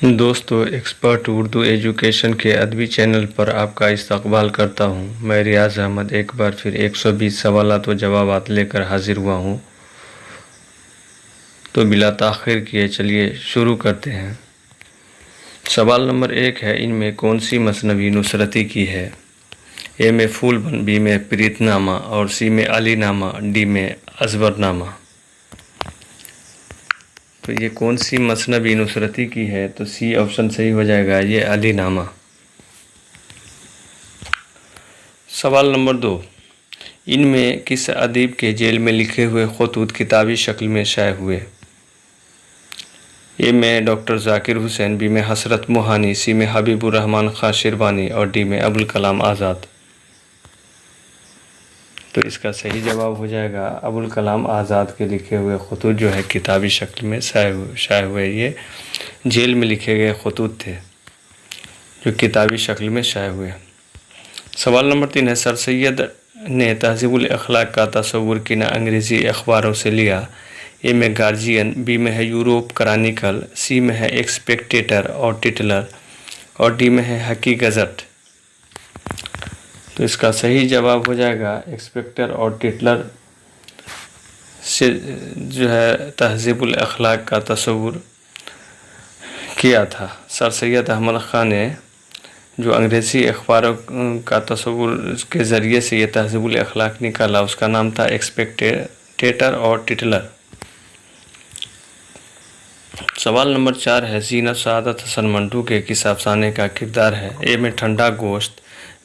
دوستو expert Urdu education کے ادبی چینل پر آپ کا استقبال کرتا ہوں۔ میں ریاض احمد ایک بار پھر 120 سوالات و جوابات لے کر حاضر ہوا ہوں۔ تو بلا تاخیر کیے چلیے شروع کرتے ہیں۔ سوال نمبر 1 ہے، ان میں کون سی مثنوی نصرتی کی ہے؟ اے میں پھول بن، بی میں پریت نامہ اور سی میں علی نامہ، ڈی میں ازبر نامہ۔ تو یہ کون سی مثنوی نصرتی کی ہے؟ تو سی آپشن صحیح ہو جائے گا، یہ علی نامہ۔ سوال نمبر 2، ان میں کس ادیب کے جیل میں لکھے ہوئے خطوط کتابی شکل میں شائع ہوئے؟ اے میں ڈاکٹر ذاکر حسین، بی میں حسرت موہانی، سی میں حبیب الرحمن خان شیروانی اور ڈی میں ابوالکلام آزاد۔ تو اس کا صحیح جواب ہو جائے گا ابوالکلام آزاد کے لکھے ہوئے خطوط جو ہے کتابی شکل میں شائع ہوئے۔ یہ جیل میں لکھے گئے خطوط تھے جو کتابی شکل میں شائع ہوئے۔ سوال نمبر 3 ہے، سر سید نے تہذیب الاخلاق کا تصور کن انگریزی اخباروں سے لیا؟ اے میں گارجین، بی میں ہے یوروپ کرانیکل، سی میں ہے ایکسپیکٹیٹر اور ٹٹلر اور ڈی میں ہے حقی گزٹ۔ تو اس کا صحیح جواب ہو جائے گا ایکسپیکٹر اور ٹٹلر سے جو ہے تہذیب الاخلاق کا تصور کیا تھا۔ سر سید احمد خان نے جو انگریزی اخباروں کا تصور کے ذریعے سے یہ تہذیب الاخلاق نکالا، اس کا نام تھا ایکسپیکٹیٹر اور ٹٹلر۔ سوال نمبر 4 ہے، زینت سعادت حسن منٹو کے کس افسانے کا کردار ہے؟ اے میں ٹھنڈا گوشت،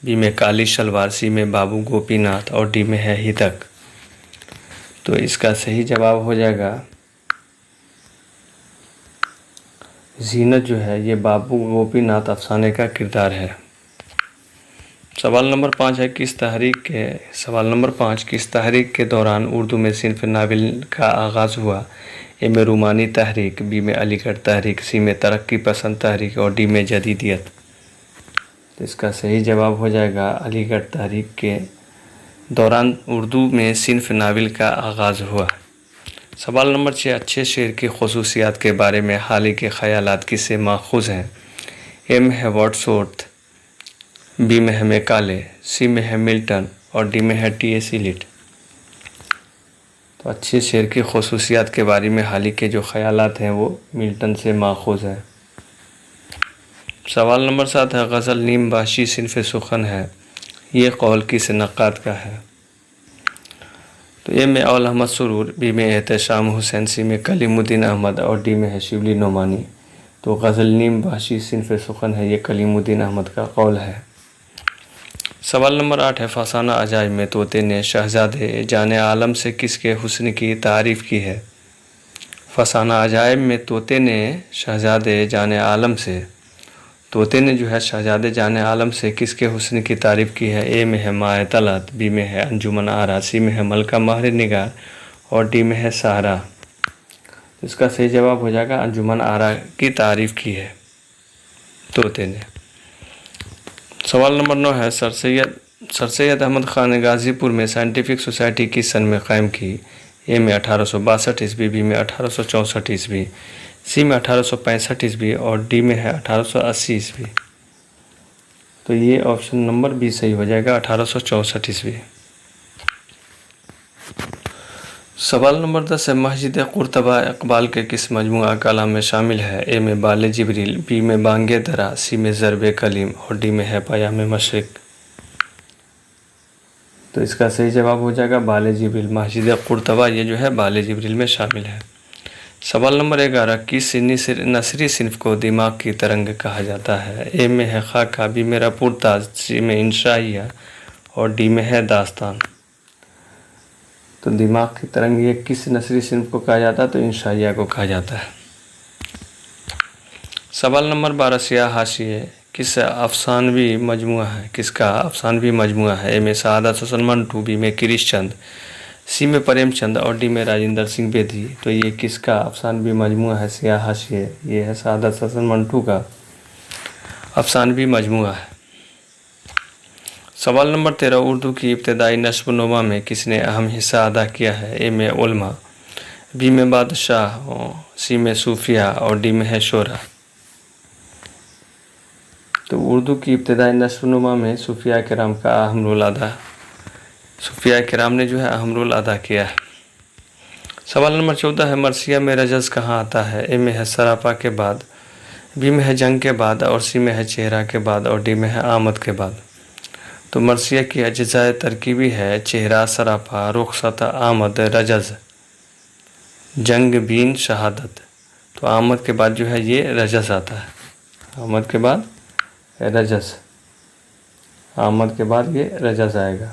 بی میں کالی شلوار، سی میں بابو گوپی ناتھ اور ڈی میں ہے ہتک۔ تو اس کا صحیح جواب ہو جائے گا زینت جو ہے یہ بابو گوپی ناتھ افسانے کا کردار ہے۔ سوال نمبر 5 ہے، کس تحریک کے دوران اردو میں صنف ناول کا آغاز ہوا؟ اے میں رومانی تحریک، بی میں علی گڑھ تحریک، سی میں ترقی پسند تحریک اور ڈی میں جدیدیت۔ تو اس کا صحیح جواب ہو جائے گا علی گڑھ تحریک کے دوران اردو میں صنف ناول کا آغاز ہوا۔ سوال نمبر 6، اچھے شعر کی خصوصیات کے بارے میں حالی کے خیالات کس سے ماخوذ ہیں؟ اے میں ہے ورڈز ورتھ، بی میں ہے میکالے، سی میں ہے ملٹن اور ڈی میں ہے ٹی ایس ایلیٹ۔ تو اچھے شعر کی خصوصیات کے بارے میں حالی کے جو خیالات ہیں وہ ملٹن سے ماخوذ ہیں۔ سوال نمبر 7 ہے، غزل نیم باشی صنف سخن ہے، یہ قول کس نقاد کا ہے؟ تو اے میں اول احمد سرور، بی میں احتشام حسین، سی میں کلیم الدین احمد اور ڈی میں ہے شبلی نعمانی۔ تو غزل نیم باشی صنف سخن ہے، یہ کلیم الدین احمد کا قول ہے۔ سوال نمبر 8 ہے، فسانہ عجائب میں طوطے نے شہزادے جان عالم سے کس کے حسن کی تعریف کی ہے؟ فسانہ عجائب میں طوطے نے شہزادے جان عالم سے، طوطے نے جو ہے شہزادے جان عالم سے کس کے حسن کی تعریف کی ہے؟ اے میں ہے مائے طلعت، بی میں ہے انجمن آرا، سی میں ہے ملکہ مہر نگار اور ڈی میں ہے سہرا۔ اس کا صحیح جواب ہو جائے گا انجمن آرا کی تعریف کی ہے طوطے نے۔ سوال نمبر 9 ہے، سر سید احمد خان نے غازی پور میں سائنٹیفک سوسائٹی کس سن میں قائم کی؟ اے میں 1862 عیسوی، بی میں 1864 عیسوی، سی میں 1865 عیسوی اور ڈی میں ہے 1880 عیسوی۔ تو یہ آپشن نمبر بی صحیح ہو جائے گا 1864 عیسوی۔ سوال نمبر 10 ہے، مسجد قرطبہ اقبال کے کس مجموعہ کلام میں شامل ہے؟ اے میں بال جبریل، بی میں بانگ درا، سی میں ضرب کلیم اور ڈی میں ہے پیام مشرق۔ تو اس کا صحیح جواب ہو جائے گا بال جبریل، مسجد قرطبہ یہ جو ہے بال جبریل میں شامل ہے۔ سوال نمبر 11، کس نثری صنف کو دماغ کی ترنگ کہا جاتا ہے؟ اے میں ہے خاکہ، بی میں رپورتاج، سی میں انشائیہ اور ڈی میں ہے داستان۔ تو دماغ کی ترنگ یہ کس نثری صنف کو کہا جاتا ہے؟ تو انشائیہ کو کہا جاتا ہے۔ سوال نمبر 12، سیاہ حاشیے کس افسانوی مجموعہ ہے؟ کس کا افسانوی مجموعہ ہے؟ اے میں سعادت حسن منٹو، بی میں کرش چند، سی میں پریم چند اور ڈی میں راجندر سنگھ بیدی۔ تو یہ کس کا افسانوی مجموعہ ہے؟ سیاہ حاشیے یہ ہے سعادت حسن منٹو کا افسانوی مجموعہ ہے۔ سوال نمبر 13، اردو کی ابتدائی نشو و نما میں کس نے اہم حصہ ادا کیا ہے؟ اے میں علماء، بی میں بادشاہ، سی میں صوفیہ اور ڈی میں ہے شعراء۔ تو اردو کی ابتدائی نشو و نما میں صوفیاء کرام کا اہم رول ادا صوفیاء کرام نے جو ہے اہم رول ادا کیا ہے۔ سوال نمبر 14 ہے مرثیہ میں رجز کہاں آتا ہے؟ اے میں ہے سراپا کے بعد، بی میں ہے جنگ کے بعد، اور سی میں ہے چہرہ کے بعد، اور ڈی میں ہے آمد کے بعد۔ تو مرثیہ کی اجزاء ترکیبی ہے چہرہ، سراپا، رخصت، آمد، رجز، جنگ، بین، شہادت۔ تو آمد کے بعد جو ہے یہ رجز آتا ہے، آمد کے بعد رجز، آمد کے بعد یہ رجز آئے گا۔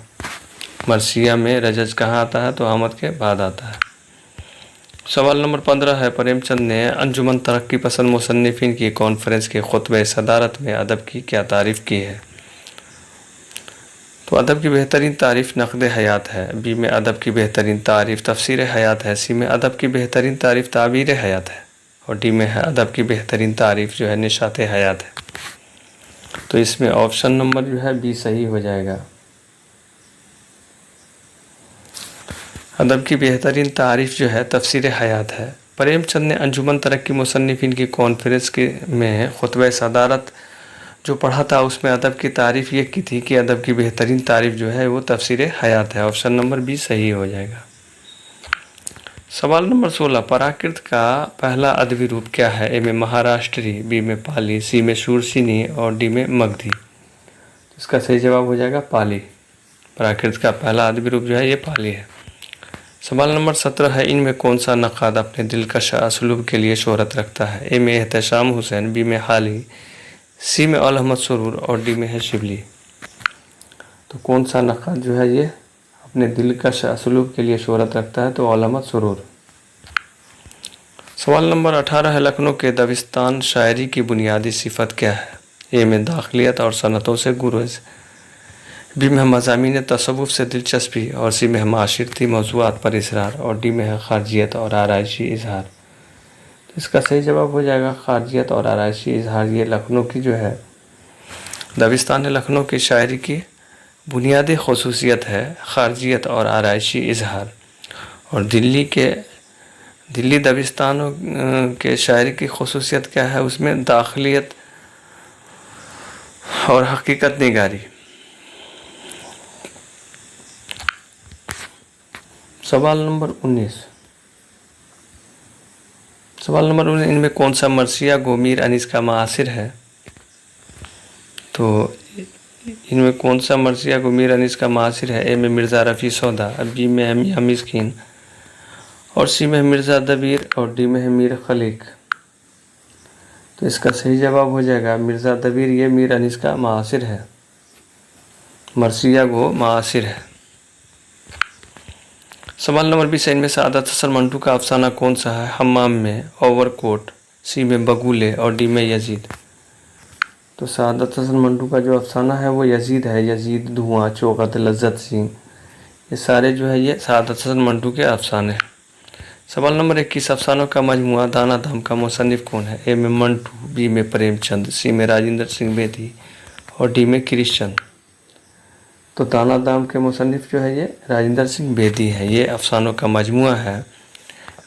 مرثیہ میں رجز کہاں آتا ہے؟ تو آمد کے بعد آتا ہے۔ سوال نمبر 15 ہے پریم چند نے انجمن ترقی پسند مصنفین کی کانفرنس کے خطبہ صدارت میں ادب کی کیا تعریف کی ہے؟ تو ادب کی بہترین تعریف نقد حیات ہے، بی میں ادب کی بہترین تعریف تفسیر حیات ہے، سی میں ادب کی بہترین تعریف تعبیر حیات ہے، اور ڈی میں ہے ادب کی بہترین تعریف جو ہے نشاط حیات ہے۔ تو اس میں آپشن نمبر جو ہے بی صحیح ہو جائے گا۔ ادب کی بہترین تعریف جو ہے تفسیر حیات ہے۔ پریم چند نے انجمن ترقی مصنفین کی کانفرنس میں خطبہ صدارت جو پڑھا تھا اس میں ادب کی تعریف یہ کی تھی کہ ادب کی بہترین تعریف جو ہے وہ تفسیر حیات ہے۔ آپشن نمبر بی صحیح ہو جائے گا۔ سوال نمبر 16 پراکرت کا پہلا ادبی روپ کیا ہے؟ اے میں مہاراشٹری، بی میں پالی، سی میں شورسینی، اور ڈی میں مگدھی۔ اس کا صحیح جواب ہو جائے گا پالی۔ پراکرت کا پہلا ادبی روپ جو ہے یہ پالی ہے۔ سوال نمبر 17 ہے ان میں کون سا نقاد اپنے دلکش اسلوب کے لیے شہرت رکھتا ہے؟ اے میں احتشام حسین، بی میں حالی، سی میں اول احمد سرور، اور ڈی میں ہے شبلی۔ تو کون سا نقاد جو ہے یہ اپنے دلکش اسلوب کے لیے شہرت رکھتا ہے؟ تو اول احمد سرور۔ سوال نمبر 18 ہے لکھنؤ کے دبستان شاعری کی بنیادی صفت کیا ہے؟ اے میں داخلیت اور صنعتوں سے گریز، بی میں مضامین تصوف سے دلچسپی، اور سی میں معاشرتی موضوعات پر اصرار، اور ڈی میں ہے خارجیت اور آرائشی اظہار۔ تو اس کا صحیح جواب ہو جائے گا خارجیت اور آرائشی اظہار۔ یہ لکھنؤ کی جو ہے دبستان لکھنؤ کی شاعری کی بنیادی خصوصیت ہے خارجیت اور آرائشی اظہار، اور دلی دبستانوں کے شاعری کی خصوصیت کیا ہے؟ اس میں داخلیت اور حقیقت نگاری۔ سوال نمبر 19 ان میں کون سا مرثیہ گو میر انیس کا معاصر ہے؟ تو ان میں کون سا مرثیہ گو میر انیس کا معاصر ہے؟ اے میں مرزا رفیع سودا، بی میں ہے میاں مسکین، اور سی میں مرزا دبیر، اور ڈی میں ہے میر خلیق۔ تو اس کا صحیح جواب ہو جائے گا مرزا دبیر۔ یہ میر انیس کا معاصر ہے، مرثیہ گو معاصر ہے۔ سوال نمبر 20 ان میں سعادت حسن منٹو کا افسانہ کون سا ہے؟ حمام میں، اوور کوٹ، سی میں بگولے، اور ڈی میں یزید۔ تو سعادت حسن منٹو کا جو افسانہ ہے وہ یزید ہے، یزید، دھواں، چوغت، لذت سنگھ، یہ سارے جو ہے یہ سعادت حسن منٹو کے افسانے ہیں۔ سوال نمبر 21 افسانوں کا مجموعہ دانا دام کا مصنف کون ہے؟ اے میں منٹو، بی میں پریم چند، سی میں راجندر سنگھ بیدی، اور ڈی میں کرش چند۔ تو دانا دام کے مصنف جو ہے یہ راجندر سنگھ بیدی ہے۔ یہ افسانوں کا مجموعہ ہے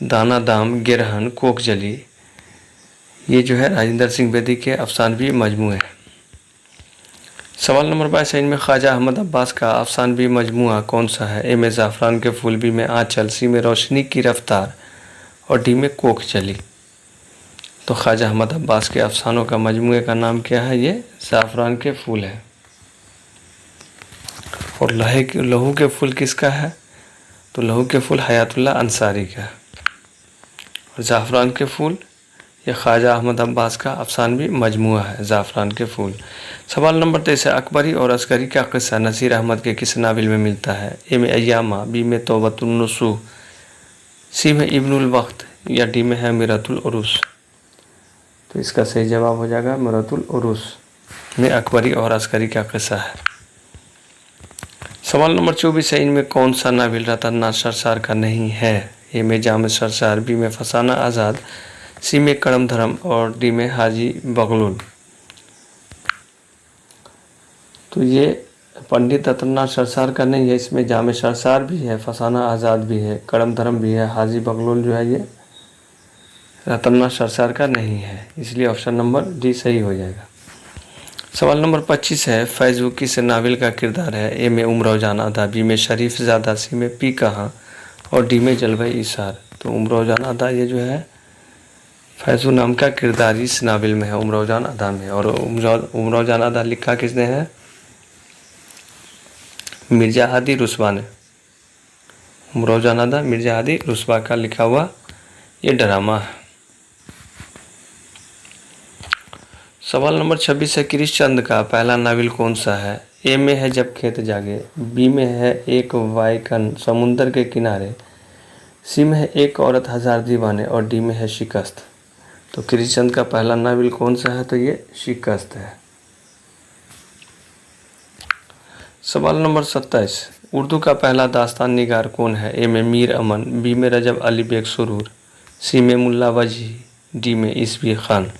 دانا دام، گرہن، کوک جلی، یہ جو ہے راجندر سنگھ بیدی کے افسانوی مجموعے ہیں۔ سوال نمبر 22 ان میں خواجہ احمد عباس کا افسانوی مجموعہ کون سا ہے؟ اے میں زعفران کے پھول، بی میں آنچل، سی میں روشنی کی رفتار، اور ڈی میں کوک چلی۔ تو خواجہ احمد عباس کے افسانوں کا مجموعے کا نام کیا ہے؟ یہ زعفران کے پھول ہے۔ اور لہو کے پھول کس کا ہے؟ تو لہو کے پھول حیات اللہ انصاری کا ہے، اور زعفران کے پھول یہ خواجہ احمد عباس کا افسانوی مجموعہ ہے زعفران کے پھول۔ سوال نمبر 23 اکبری اور عسکری کا قصہ نصیر احمد کے کس ناول میں ملتا ہے؟ اے میں ایامہ، بی میں توبۃ النصوح، سی میں ابن الوقت، یا ڈی میں ہے میرۃ العروس۔ تو اس کا صحیح جواب ہو جائے گا میرۃ العروس میں اکبری اور عسکری کا قصہ ہے۔ سوال نمبر 24 ہے ان میں کون سا ناول رتن ناتھ سرسار کا نہیں ہے؟ اے میں جامع سرسار، بی میں فسانہ آزاد، سی میں کرم دھرم، اور ڈی میں حاجی بغلول۔ تو یہ پنڈت رتن ناتھ سرسار کا نہیں ہے، اس میں جامع سرسار بھی ہے، فسانہ آزاد بھی ہے، کرم دھرم بھی ہے، حاجی بغلول جو ہے یہ رتن ناتھ سرسار کا نہیں ہے، اس لیے آپشن نمبر ڈی صحیح ہو جائے گا۔ सवाल नंबर 25 है, फैज़ू किस नावल का किरदार है? ए में उमराव जान अदा, बी में शरीफ ज़ादा, सी में पी कहाँ और डी में जलवा इसार। तो उमराव जान अदा ये जो है फैज़ू नाम का किरदार इस नावल में है, उमराव जान अदा में। और उमराव जान अदा लिखा किसने है? मिर्ज़ा हादी रुस्वा ने। उमराव जान अदा मिर्ज़ा हादी रुस्वा का लिखा हुआ ये ड्रामा है। सवाल नंबर 26 है, कृष्ण चंद का पहला नावल कौन सा है? ए में है जब खेत जागे, बी में है एक वाइकन समुंदर के किनारे, सी में है एक औरत हजार दीवाने और डी में है शिकस्त। तो कृष्ण चंद का पहला नावल कौन सा है? तो ये शिकस्त है। सवाल नंबर 27, उर्दू का पहला दास्तान निगार कौन है? ए में मीर अमन, बी में रजब अली बेग सुरूर, सी में मुल्ला वजी, डी में इसवी खान।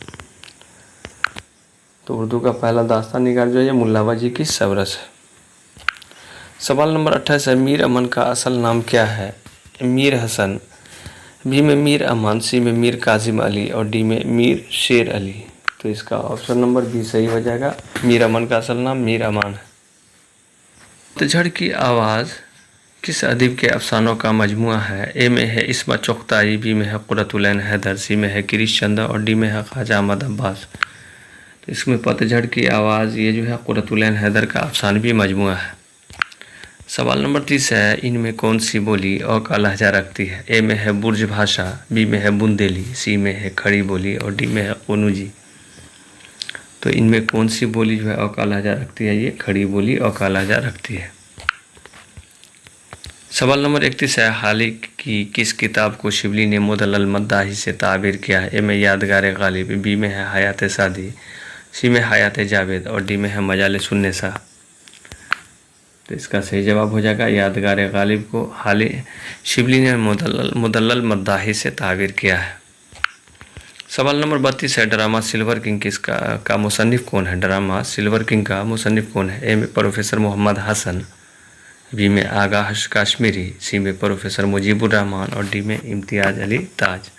तो उर्दू का पहला दास्तान निगार जो है मुल्ला वजी की सबरस है। सवाल नंबर 28 है, मीर अमन का असल नाम क्या है? मीर हसन, बी में मीर अमान, सी में मीर काजिम अली और डी में मीर शेर अली। तो इसका ऑप्शन नंबर बी सही हो जाएगा। मीर अमन का असल नाम मीर अमान है। पतझड़ की आवाज़ किस अदीब के अफसानों का मजमुआ है? ए में है इस्मत चुगताई, बी में है कुर्रतुल-ऐन हैदर, सी में है कृष्ण चंद और डी में है ख्वाजा अहमद अब्बास। तो इसमें पतझड़ की आवाज़ ये जो है कुर्रतुल-ऐन हैदर का अफसानवी मजमुआ है। सवाल नंबर 30 है, इनमें कौन सी बोली औ का लहजा रखती है? ए में है बुर्ज भाषा, बी में है बुंदेली, सी में है खड़ी बोली और डी में है कनूजी। तो इनमें कौन सी बोली जो है औ का लहजा रखती है? ये खड़ी बोली औ का लहजा रखती है। सवाल नंबर 31 है, हाल ही की किस किताब को शिबली ने मुदल्लल मद्दाही से ताबीर किया है? ए में यादगार गालिब, बी में है हयात सादी, सी में हयात जावेद और डी में है मजालिस उन्नेसा। तो इसका सही जवाब हो जाएगा यादगार गालिब को हाल शिबली ने मुदल्लल मद्दाही से ताबीर किया है। सवाल नंबर 32 है, ड्रामा सिल्वर किंग का मुसन्निफ कौन है? ड्रामा सिल्वर किंग का मुसन्निफ कौन है? ए में प्रोफेसर मोहम्मद हसन, बी में आगा काश्मीरी, सी में प्रोफेसर मुजीबुर रहमान और डी में इम्तियाज़ अली ताज।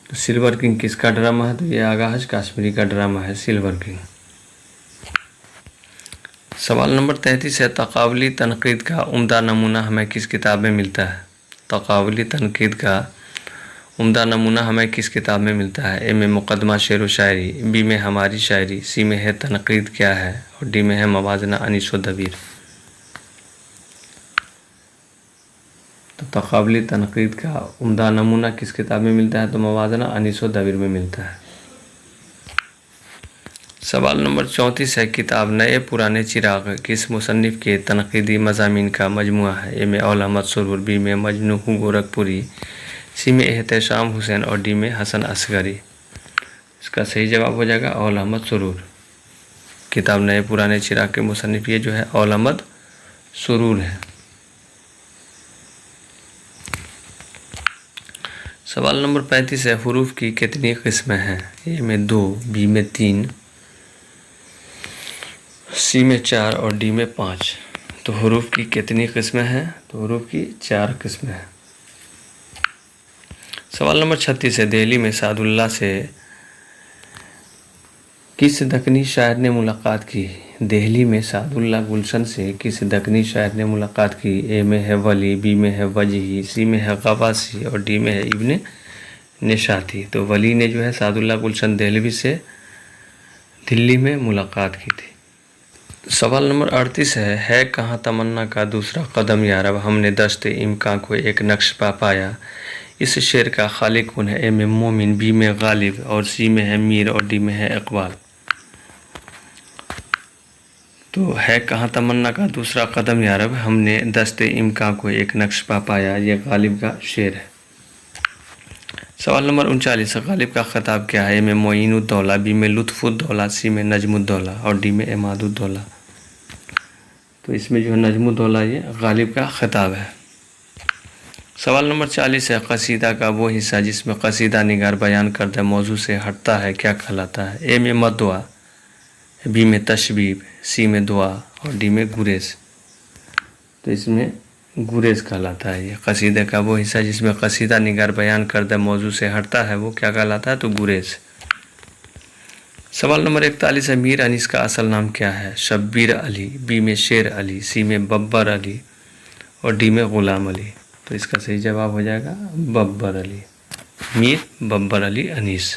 तो सिल्वर किंग किसका ड्रामा है? तो ये आगा काश्मीरी का ड्रामा है सिल्वर किंग। सवाल नंबर 33 है, तकावली तनकीद का उम्दा नमूना हमें किस किताब में मिलता है? तकावली तनकीद का उम्दा नमूना हमें किस किताब में मिलता है? ए में मुकदमा शेर व शायरी, बी में हमारी शायरी, सी में है तनकीद क्या है और डी में है मवाजना अनीस व दबीर। तो तकावली तनकीद का उम्दा नमूना किस किताब में मिलता है? तो मवाजना अनीस व दबीर में मिलता है। सवाल नंबर 34 है, किताब नए पुराने चिराग किस मुसन्निफ के तनकीदी मज़ामीन का मजमुआ है? ए में औल अहमद सुरूर, बी में मजनू गोरखपुरी, सी में एहतशाम हुसैन और डी में हसन असगरी। इसका सही जवाब हो जाएगा औल अहमद सुरूर। किताब नए पुराने चिराग के मुसन्निफ ये जो है औल अहमद सुरूर है। सवाल नंबर 35 है, हरूफ की कितनी किस्में हैं? ए में 2, बी में 3, सी में 4 और डी में 5। तो हरूफ की कितनी किस्में हैं? तो हरूफ की 4 किस्में हैं। सवाल नंबर 36 है, दिल्ली में सादुल्लाह से किस दक्कनी शायर ने मुलाकात की? दिल्ली में सादुल्लाह गुलशन से किस दक्कनी शायर ने मुलाकात की? ए में है वली, बी में है वजही, सी में है गवासी और डी में है इब्ने निशाती। तो वली ने जो है सादुल्लाह गुलशन देहलवी से दिल्ली में मुलाकात की थी। सवाल नंबर 38 है कहाँ तमन्ना का दूसरा कदम यारब, हमने दस्ते इम्कान को एक नक्श पा पाया, इस शेर का खालिक कौन है? ए में मोमिन, बी में गालिब और सी में है मीर और डी में है इकबाल। तो है कहाँ तमन्ना का दूसरा कदम यारब, हमने दस्ते इम्कान को एक नक्श पा पाया, ये गालिब का शेर है। सवाल नंबर 39, गालिब का खिताब क्या है? ए में मोइनुद्दौला, बी में लुत्फुद्दौला, सी में नजमुद्दौला और डी में इमादुद्दौला। तो इसमें जो है नजमुद्दौला ये गालिब का खिताब है। सवाल नंबर 40 है, कसीदा का वो हिस्सा जिसमें कसीदा निगार बयान करदा मौजू से हटता है क्या कहलाता है? ए में मदुआ, बी में तशबीब, सी में दुआ और डी में गुरेज। तो इसमें गुरेज कहलाता है। ये कसीदे का वो हिस्सा जिसमें कसीदा निगार बयान करदा मौजू से हटता है वो क्या कहलाता है? तो गुरेज। سوال نمبر 41 ہے، میر انیس کا اصل نام کیا ہے؟ شبیر علی، بی میں شیر علی، سی میں ببر علی اور ڈی میں غلام علی۔ تو اس کا صحیح جواب ہو جائے گا ببر علی، میر ببر علی انیس۔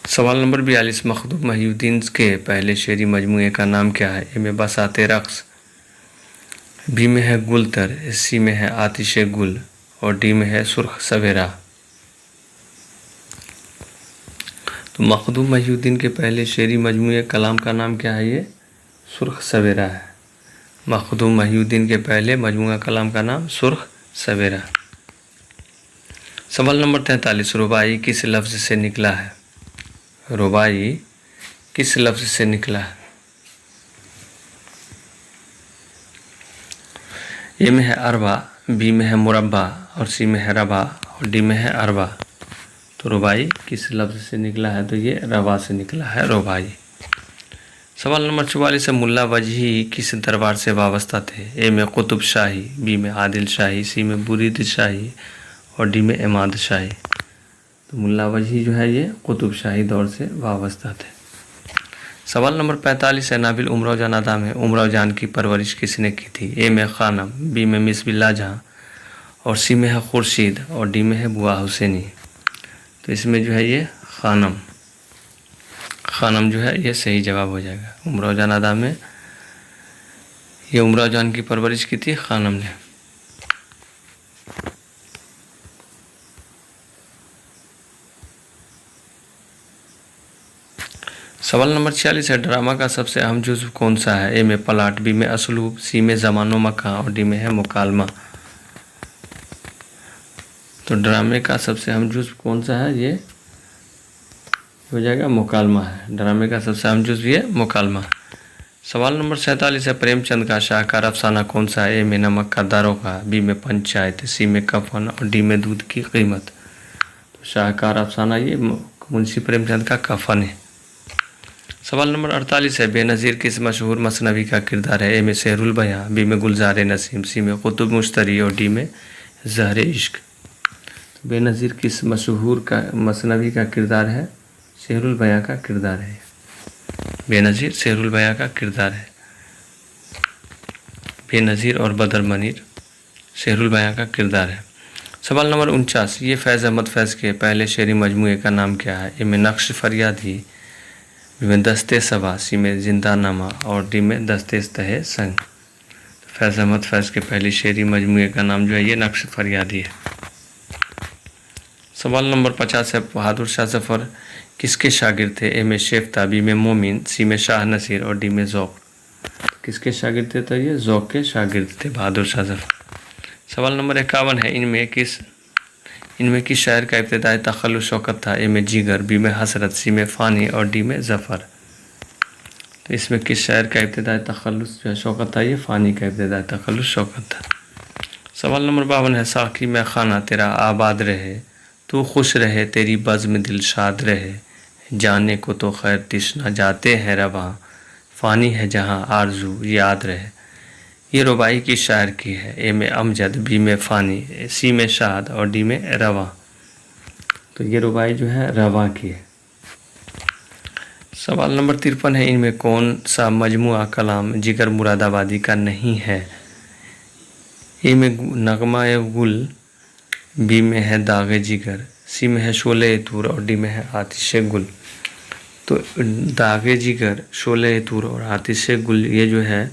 سوال نمبر 42، مخدوم محی الدین کے پہلے شعری مجموعے کا نام کیا ہے؟ اے میں بساط رقص، بی میں ہے گل تر، سی میں ہے آتش گل اور ڈی میں ہے سرخ سویرا۔ تو مخدوم محی الدین کے پہلے شعری مجموعے کلام کا نام کیا ہے؟ یہ سرخ سویرا ہے۔ مخدوم محی الدین کے پہلے مجموعہ کلام کا نام سرخ سویرا۔ سوال نمبر 43، رباعی کس لفظ سے نکلا ہے؟ رباعی کس لفظ سے نکلا ہے؟ اے میں ہے اربع، بی میں ہے مربع اور سی میں ہے ربع اور ڈی میں ہے اربع۔ تو رباعی کس لفظ سے نکلا ہے؟ تو یہ ربع سے نکلا ہے رباعی۔ سوال نمبر 44 ہے، ملا وجہی کس دربار سے وابستہ تھے؟ اے میں قطب شاہی، بی میں عادل شاہی، سی میں برید شاہی اور ڈی میں عماد شاہی۔ تو ملا وجہی جو ہے یہ قطب شاہی دور سے وابستہ تھے۔ سوال نمبر 45 ہے، نابل امراؤ جان ادا میں امراؤ جان کی پرورش کس نے کی تھی؟ اے میں خانم، بی میں مس باللہ جہاں اور سی میں ہے خورشید اور ڈی میں ہے بوا حسینی۔ تو اس میں جو ہے یہ خانم جو ہے یہ صحیح جواب ہو جائے گا۔ امراؤ جان ادا میں یہ امراؤ جان کی پرورش کی تھی خانم نے۔ سوال نمبر 46 ہے، ڈرامہ کا سب سے اہم جزو کون سا ہے؟ اے میں پلاٹ، بی میں اسلوب، سی میں زمان و مکان اور ڈی میں ہے مکالمہ۔ تو ڈرامے کا سب سے اہم جزو کون سا ہے؟ یہ ہو جائے گا مکالمہ ہے۔ ڈرامے کا سب سے اہم جزو یہ مکالمہ۔ سوال نمبر 47 ہے، پریم چند کا شاہکار افسانہ کون سا ہے؟ اے میں نمک کا داروغہ، بی میں پنچایت، سی میں کفن اور ڈی میں دودھ کی قیمت۔ تو شاہکار افسانہ یہ منشی پریم چند کا کفن ہے۔ سوال نمبر 48 ہے، بے نظیر کس مشہور مثنوی کا کردار ہے؟ اے میں سحر البیاں، بی میں گلزار نسیم، سی میں قطب مشتری اور ڈی میں زہر عشق۔ بے نظیر کس مشہور کا مثنوی کا کردار ہے؟ سحر البیاں کا کردار ہے۔ بے نظیر سحر البیاں کا کردار ہے۔ بے نظیر اور بدر منیر سحر البیاں کا کردار ہے۔ سوال نمبر 49، یہ فیض احمد فیض کے پہلے شعری مجموعے کا نام کیا ہے؟ اے میں نقش فریادی، بی میں دستے صبا، سی میں زندہ نامہ اور ڈی میں دستے تہ سنگ۔ فیض احمد فیض کے پہلی شعری مجموعے کا نام جو ہے یہ نقش فریادی ہے۔ سوال نمبر 50 ہے، بہادر شاہ ظفر کس کے شاگرد تھے؟ اے میں شیفتہ، بی میں مومن، سی میں شاہ نصیر اور ڈی میں ذوق۔ کس کے شاگرد تھے؟ تو یہ ذوق کے شاگرد تھے بہادر شاہ ظفر۔ سوال نمبر 51 ہے، ان میں کس شاعر کا ابتدائی تخلص شوکت تھا؟ اے میں جگر، بی میں حسرت، سی میں فانی اور ڈی میں ظفر۔ تو اس میں کس شاعر کا ابتدائی تخلص جو ہے شوکت تھا؟ یہ فانی کا ابتدائی تخلص شوکت تھا۔ سوال نمبر 52 ہے، ساقی میں خانہ تیرا آباد رہے، تو خوش رہے تیری بزم دل شاد رہے، جانے کو تو خیر تشنا جاتے ہیں رواں، فانی ہے جہاں آرزو یاد رہے۔ یہ رباعی کی شاعر کی ہے، اے میں امجد، بی میں فانی، سی میں شاد اور ڈی میں رواں۔ تو یہ رباعی جو ہے رواں کی ہے۔ سوال نمبر 53 ہے، ان میں کون سا مجموعہ کلام جگر مراد آبادی کا نہیں ہے؟ اے میں نغمہ گل، بی میں ہے داغ جگر، سی میں ہے شعلہ طور اور ڈی میں ہے آتش گل۔ تو داغ جگر، شعلہ طور اور آتش گل یہ جو ہے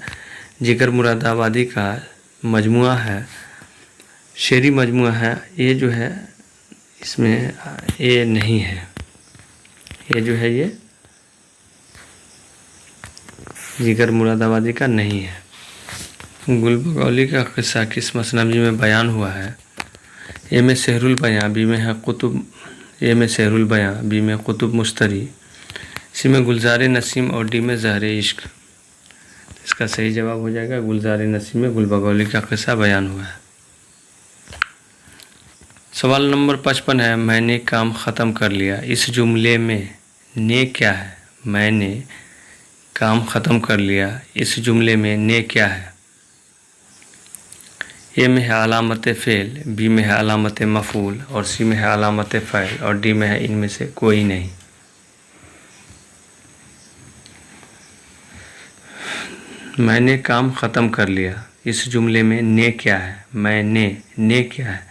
جگر مراد آبادی کا مجموعہ ہے، شعری مجموعہ ہے۔ یہ جو ہے اس میں یہ نہیں ہے، یہ جو ہے یہ جگر مراد آبادی کا نہیں ہے۔ گل بگولی کا قصہ کس مثنوی میں بیان ہوا ہے؟ اے میں سحر البیاں، بی میں ہے سحر البیاں، بی میں قطب مشتری، سی میں گلزار نسیم اور ڈی میں زہر عشق۔ اس کا صحیح جواب ہو جائے گا گلزار نسیم میں گل بگولی کا قصہ بیان ہوا ہے۔ سوال نمبر 55 ہے، میں نے کام ختم کر لیا، اس جملے میں نے کیا ہے؟ میں نے کام ختم کر لیا، اس جملے میں نے کیا ہے؟ ए में है अलामत फ़ेल, बी में है अलामत मफ़ूल और सी में है अलामत फ़ाइल और डी में है इनमें से कोई नहीं। मैंने काम ख़त्म कर लिया, इस जुमले में ने क्या है? मैंने, ने क्या है?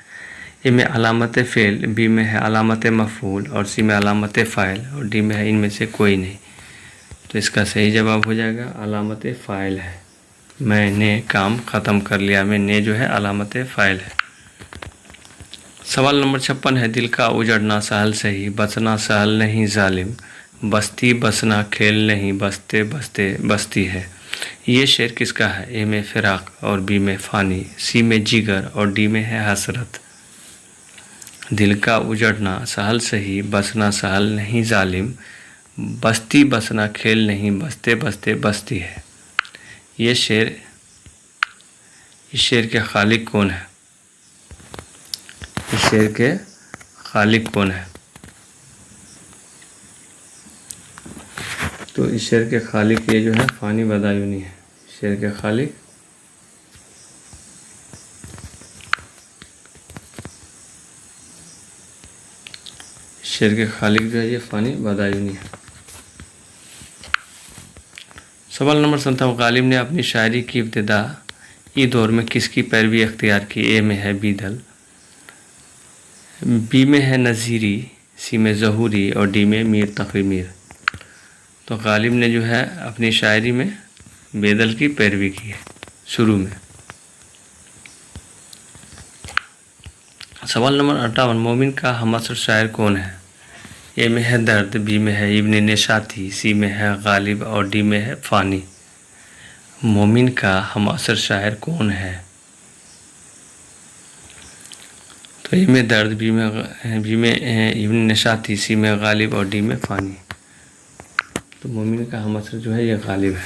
ए में अलामत फ़ेल, बी में है अलामत मफ़ूल और सी में अलामत फ़ाइल और डी में है इनमें से कोई नहीं। तो इसका सही जवाब हो जाएगा अलामत फ़ाइल है। मैंने काम ख़त्म कर लिया में ने जो है अलामत फ़ाइल है। सवाल नंबर 56 है, दिल का उजड़ना सहल सही, बचना सहल नहीं जालिम, बस्ती बसना खेल नहीं, बसते बसते बस्ती है। ये शेर किसका है? ए में फ़िराक और बी में फ़ानी, सी में जिगर और डी में है हसरत। दिल का उजड़ना सहल सही, बसना सहल नहीं जालिम, बस्ती बसना खेल नहीं, बसते बसते बस्ती है। इस शेर के खालिक कौन है? इस शेर के खालिक कौन है? तो इस शेर के खालिक ये जो है फ़ानी बदायूनी है। शेर के खालिक जो है ये फ़ानी बदायूनी है। सवाल नंबर 57, गालिब ने अपनी शायरी की इब्तिदा ई दौर में किसकी पैरवी अख्तियार की? ए में है बीदल, बी में है नज़ीरी, सी में ज़हूरी और डी में मीर तक़ी मीर। तो गालिब ने जो है अपनी शायरी में बेदल की पैरवी की है शुरू में। सवाल नंबर 58, मोमिन का हमअसर शायर कौन है? ए में है दर्द, बी में है इब्न निशाती, सी में है गालिब और डी में है फ़ानी। मोमिन का हमअसर शायर कौन है? तो ए में दर्द, बी में इब्न निशाती, सी में गालिब और डी में फ़ानी। तो मोमिन का हमअसर जो है ये गालिब है।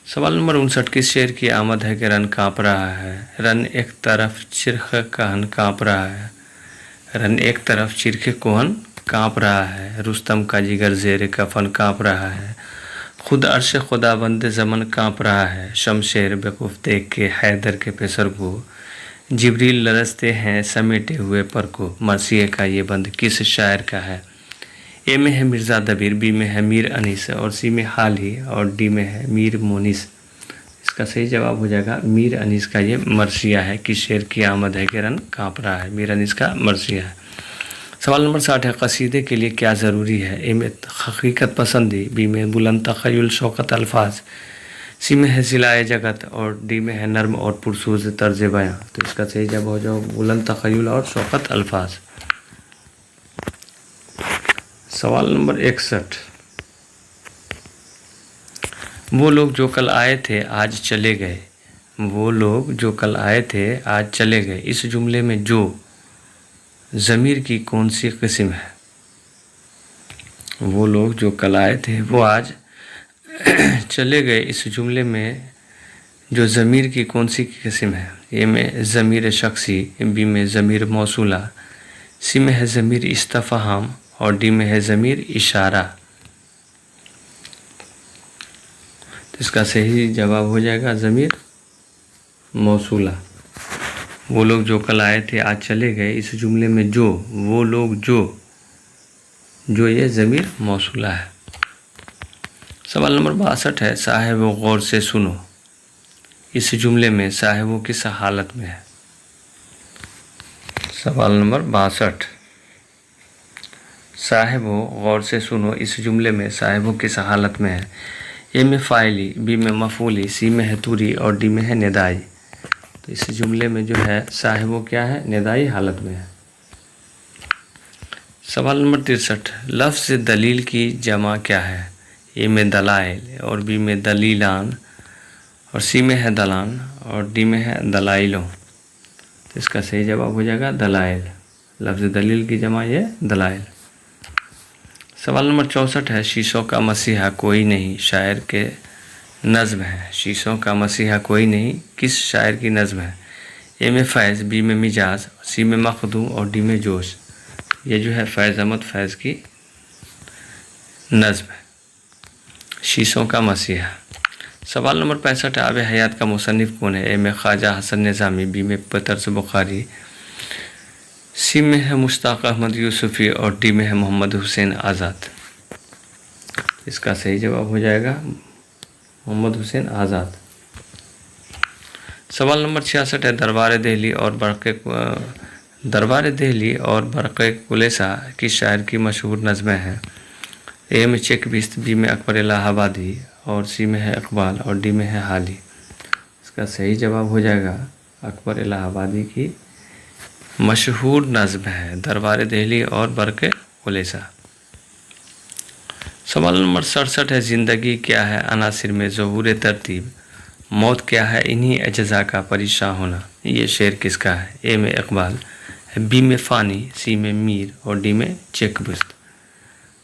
सवाल नंबर 59, किस शेर की आमद है कि रन काँप रहा है? रन एक तरफ चिरख कहन काँप रहा है, रन एक तरफ चिरखे कोहन काँप रहा है, रुस्तम का जिगर ज़ेर कफन काँप रहा है, खुद अर्श खुदाबंद ज़मन काँप रहा है, शमशेर बेवकूफ़ देख के हैदर के पेसर को, जिब्रील लरसते हैं समेटे हुए पर को। मरसिए का ये बंद किस शायर का है? ए में है मिर्ज़ा दबीर, बी में है मीर अनीस और सी में हाली और डी में है मीर मोनिस। इसका सही जवाब हो जाएगा मीर अनीस का ये मरसिया है। किस शेर की आमद है कि रन काँप रहा है? मीर अनीस का मरसिया है। सवाल नंबर 60 है, कसीदे के लिए क्या ज़रूरी है? ए में हकीकत पसंदी, बी में बुलंद तख़य्युल शौकत अल्फाज, सी में है ज़िलाए जगत और डी में है नर्म और पुरसूज़ तर्ज बयां। तो इसका सही जवाब हो जाएगा बुलंद तख़य्युल और शौकत अल्फाज। सवाल नंबर 61, वो लोग जो कल आए थे आज चले गए, वो लोग जो कल आए थे आज चले गए, इस जुमले में जो ज़मीर की कौन सी किस्म है? वो लोग जो कल आए थे वो आज चले गए, इस जुमले में जो ज़मीर की कौन सी किस्म है? ए में ज़मीर शख्सी, बी में ज़मीर मौसूला, सी में है ज़मीर इस्तफ़हाम और डी में है ज़मीर इशारा। तो इसका सही जवाब हो जाएगा ज़मीर मौसूला। वो लोग जो कल आए थे आज चले गए, इस जुमले में जो, वो लोग जो ये ज़मीर मौसूला है। सवाल नंबर 62 है, साहिब गौर से सुनो, इस जुमले में साहिब किस हालत में है? सवाल नंबर 62, साहिब गौर से सुनो, इस जुमले में साहिब किस हालत में है? ए में फ़ाइली, बी में मफ़ूली, सी में है तुरी और डी में है निदाई। तो इस जुमले में जो है साहिब क्या है? निदाई हालत में है। सवाल नंबर 63, लफ्ज़ दलील की जमा क्या है? ए में दलाइल और बी में दलीलान और सी में है दलान और डी में है दलाइलों। तो इसका सही जवाब हो जाएगा दलाइल। लफ्ज़ दलील की जमा ये दलाइल। सवाल नंबर 64 है, शीशों का मसीहा कोई नहीं, शायर के नज़्म है। शीशों का मसीहा कोई नहीं किस शायर की नज़्म है? ए में फैज़, बी में मिजाज, सी में मखदूम और डी में जोश। ये जो है फैज़ अहमद फैज़ की नज़्म है, शीशों का मसीहा। सवाल नंबर 65 है, आब हयात का मुसन्निफ कौन है? ए में ख्वाजा हसन निज़ामी, बी में बतर्स बुखारी, सी में है मुश्ताक अहमद यूसुफ़ी और डी में है मोहम्मद हुसैन आज़ाद। इसका सही जवाब हो जाएगा मोहम्मद हुसैन आज़ाद। सवाल नंबर 66 है, दरबार दिल्ली और बरक़े कुलेसा किस शायर की मशहूर नज़में हैं? ए में चेक बिस्त, बी में अकबर इलाहाबादी और सी में है इकबाल और डी में है हाली। इसका सही जवाब हो जाएगा अकबर इलाहाबादी की मशहूर नज़्म है दरबार दिल्ली और बरक़े कुलेसा। सवाल नंबर 67 है, ज़िंदगी क्या है अनासिर में ज़हूर तरतीब, मौत क्या है इन्हीं अज्जा का परेशान होना। ये शेर किसका है? ए में इकबाल, बी में फ़ानी, सी में मीर और डी में चेक बिस्त।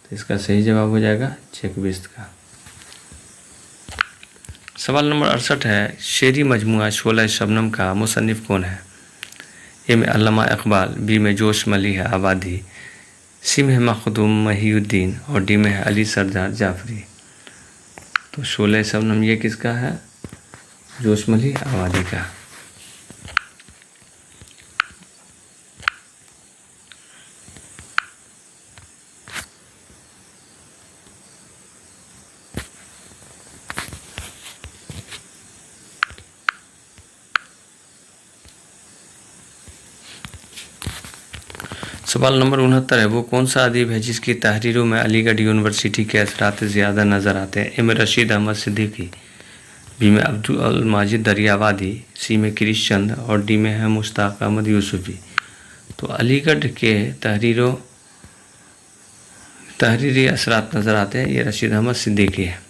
तो इसका सही जवाब हो जाएगा चेक बिस्त का। सवाल नंबर 68 है, शेरी मजमुआ शोला शबनम का मुसन्निफ कौन है? ए में अल्लामा इकबाल, बी में जोश मली है आबादी, सी में है मखदूम महिउद्दीन और डी में है अली सरदार जाफरी। तो शोला शबनम ये किसका है? जोश मली आबादी का। सवाल नंबर 69 है, वो कौन सा अदीब है जिसकी तहरीरों में अलीगढ़ यूनिवर्सिटी के असरात ज़्यादा नज़र आते हैं? ए में रशीद अहमद सिद्दीकी, बी में अब्दुल माजिद दरियावादी, सी में क्रिश चंद और डी में है मुश्ताक अहमद यूसुफ़ी। तो अलीगढ़ के तहरीरी असरात नज़र आते हैं, ये रशीद अहमद सिद्दीकी है।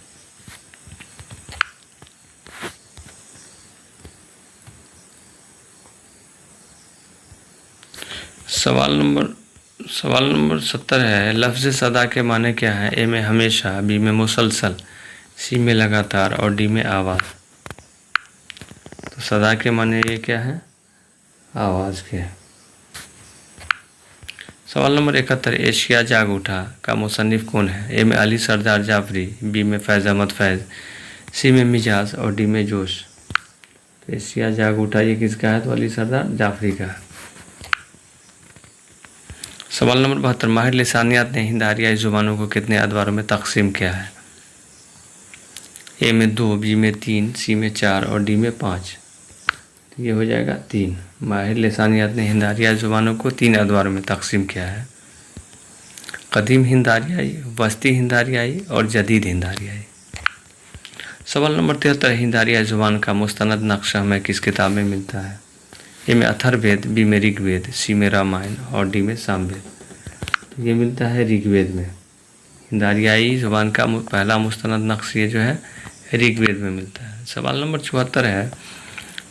सवाल नंबर 70 है, लफ्ज़ सदा के माने क्या हैं? ए में हमेशा, बी में मुसलसल, सी में लगातार और डी में आवाज़। तो सदा के माने ये क्या है? आवाज़ के। सवाल नंबर 71, एशिया जाग उठा का मुसन्निफ कौन है? ए में अली सरदार जाफरी, बी में फैज़ अहमद फैज़, सी में मिजाज और डी में जोश। तो एशिया जाग उठा ये किसका है? तो अली सरदार जाफरी का है। सवाल नंबर 72, माहिर लिसानियात ने हिंद आरियाई ज़ुबानों को कितने अदवारों में तकसीम किया है? ए में 2, बी में 3, सी में 4 और डी में 5। तो ये हो जाएगा 3। माहिर लिसानियात ने हिंद आरियाई ज़ुबानों को 3 अदवारों में तकसीम किया है, कदीम हिंद आरियाई, वस्ती हिंद आरियाई और जदीद हिंद आरियाई। सवाल नंबर 73, हिंद आरियाई ज़ुबान का मुस्तनद नक्शा हमें किस किताब में मिलता है? ए में अथर्ववेद, बी में ऋग्वेद, सी में रामायण और डी में सामवेद। तो ये मिलता है ऋग्वेद में। हिंद आरियाई ज़ुबान का पहला मुस्तनद नक्श ये जो है ऋग्वेद में मिलता है। सवाल नंबर 74 है,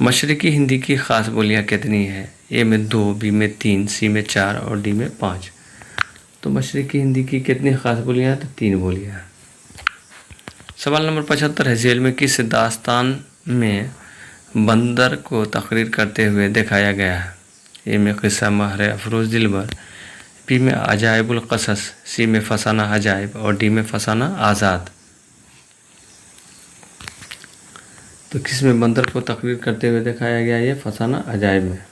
मशरक़ी हिंदी की ख़ास बोलियाँ कितनी है? ए में 2, बी में 3, सी में 4 और डी में 5। तो मशरक़ी हिंदी की कितनी ख़ास बोलियाँ हैं? तो 3 बोलियाँ हैं। सवाल नंबर 75 है, जेल में किस दास्तान में बंदर को तकरीर करते हुए दिखाया गया है? ए में क़िस्सा महर अफरोज़ दिलबर, बी में अजाइबुल क़सस, सी में फसाना अजाइब और डी में फसाना आज़ाद। तो किस में बंदर को तकरीर करते हुए दिखाया गया? ये फसाना अजाइब में।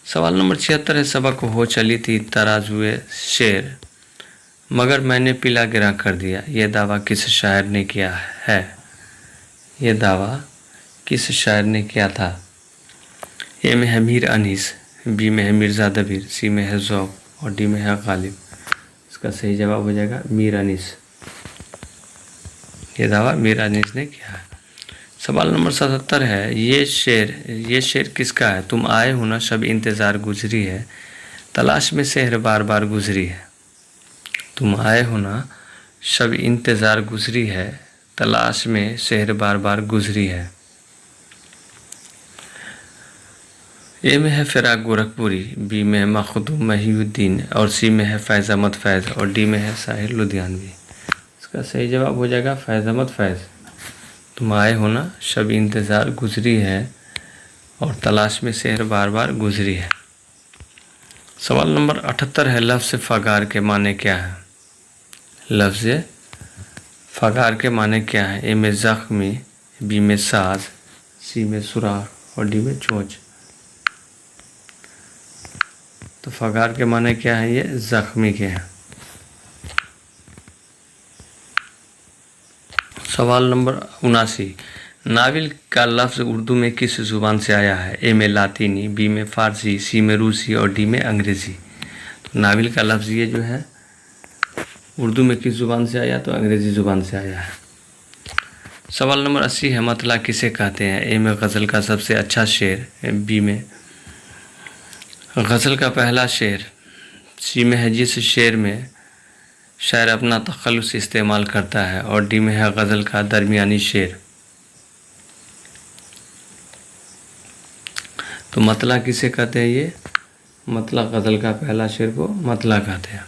सवाल नंबर 76 है, सबक हो चली थी तराजुए शेर मगर मैंने पीला गिरा कर दिया, ये दावा किस शायर ने किया है? ये दावा किस शायर ने किया था? ए में है मीर अनीस, बी में है मिर्ज़ा दबीर, सी में है ज़ौक़ और डी में है गालिब। इसका सही जवाब हो जाएगा मीर अनीस। ये दावा मीर अनीस ने किया है। सवाल नंबर 77 है, ये शेर किसका है? तुम आए हो ना शब इंतज़ार गुजरी है, तलाश में शहर बार बार गुजरी है। तुम आए हो ना शब इंतज़ार गुजरी है, तलाश में शहर बार बार गुजरी है। ए में है फ़िराक गोरखपुरी, बी में है मखदूम महिउद्दीन और सी में है फैज़ अहमद फैज़ और डी में है साहिर लुधियानवी। इसका सही जवाब हो जाएगा फैज़ अहमद फैज़। तुम आए हो ना शब इंतज़ार गुजरी है और तलाश में शहर बार बार गुजरी है। सवाल नंबर 78 है, लफ्ज़ फ़गार के माने क्या है? लफ्ज़ فگار کے معنی کیا ہے؟ اے میں زخمی، بی میں ساز، سی میں سوراخ اور ڈی میں چونچ۔ تو فگار کے معنی کیا ہے؟ یہ زخمی کے ہیں۔ سوال نمبر 79، ناول کا لفظ اردو میں کس زبان سے آیا ہے؟ اے میں لاطینی، بی میں فارسی، سی میں روسی اور ڈی میں انگریزی۔ تو ناول کا لفظ یہ جو ہے اردو میں کس زبان سے آیا؟ تو انگریزی زبان سے آیا ہے۔ سوال نمبر 80 ہے، مطلع کسے کہتے ہیں؟ اے میں غزل کا سب سے اچھا شعر، بی میں غزل کا پہلا شعر، سی میں ہے جس شعر میں شاعر اپنا تخلص استعمال کرتا ہے اور ڈی میں ہے غزل کا درمیانی شعر۔ تو مطلع کسے کہتے ہیں؟ یہ مطلع غزل کا پہلا شعر کو مطلع کہتے ہیں۔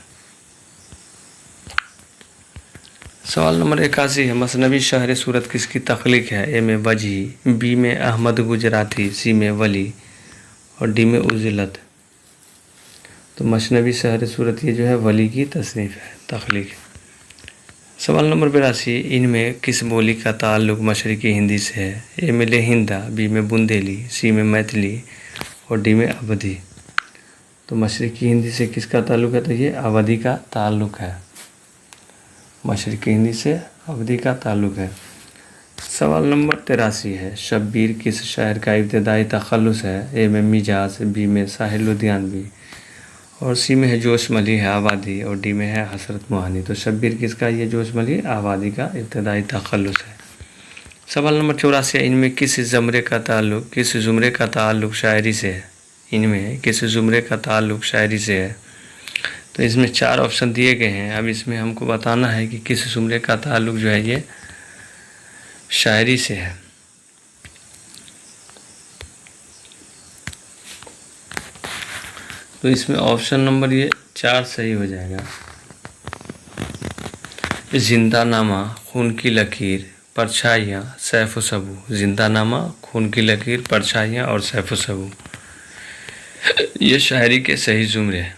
سوال نمبر 81 ہے، مثنوی شہر صورت کس کی تخلیق ہے؟ اے میں وجیح، بی میں احمد گجراتی، سی میں ولی اور ڈی میں عزلت۔ تو مثنوی شہر صورت یہ جو ہے ولی کی تصنیف ہے، تخلیق۔ سوال نمبر 82، ان میں کس بولی کا تعلق مشرقی ہندی سے ہے؟ اے میں لہندہ، بی میں بندیلی، سی میں میتھلی اور ڈی میں اودھی۔ تو مشرقی ہندی سے کس کا تعلق ہے؟ تو یہ اودھی کا تعلق ہے، مشرقی ہندی سے اودھی کا تعلق ہے۔ سوال نمبر 83 ہے، شبیر کس شاعر کا ابتدائی تخلص ہے؟ اے میں مجاز، بی میں ساحر لدھیانوی اور سی میں ہے جوش ملی ہے آبادی اور ڈی میں ہے حسرت موہانی۔ تو شبیر کس کا؟ یہ جوش ملی آبادی کا ابتدائی تخلص ہے۔ سوال نمبر 84 ہے، ان میں کس زمرے کا تعلق شاعری سے ہے؟ ان میں کس زمرے کا تعلق شاعری سے ہے؟ تو اس میں 4 آپشن دیے گئے ہیں، اب اس میں ہم کو بتانا ہے کہ کس زمرے کا تعلق جو ہے یہ شاعری سے ہے۔ تو اس میں آپشن نمبر یہ 4 صحیح ہو جائے گا۔ زندہ نامہ، خون کی لکیر، پرچھائیاں، سیف و سبو۔ زندہ نامہ، خون کی لکیر، پرچھائیاں اور سیف و سبو یہ شاعری کے صحیح زمرے ہیں۔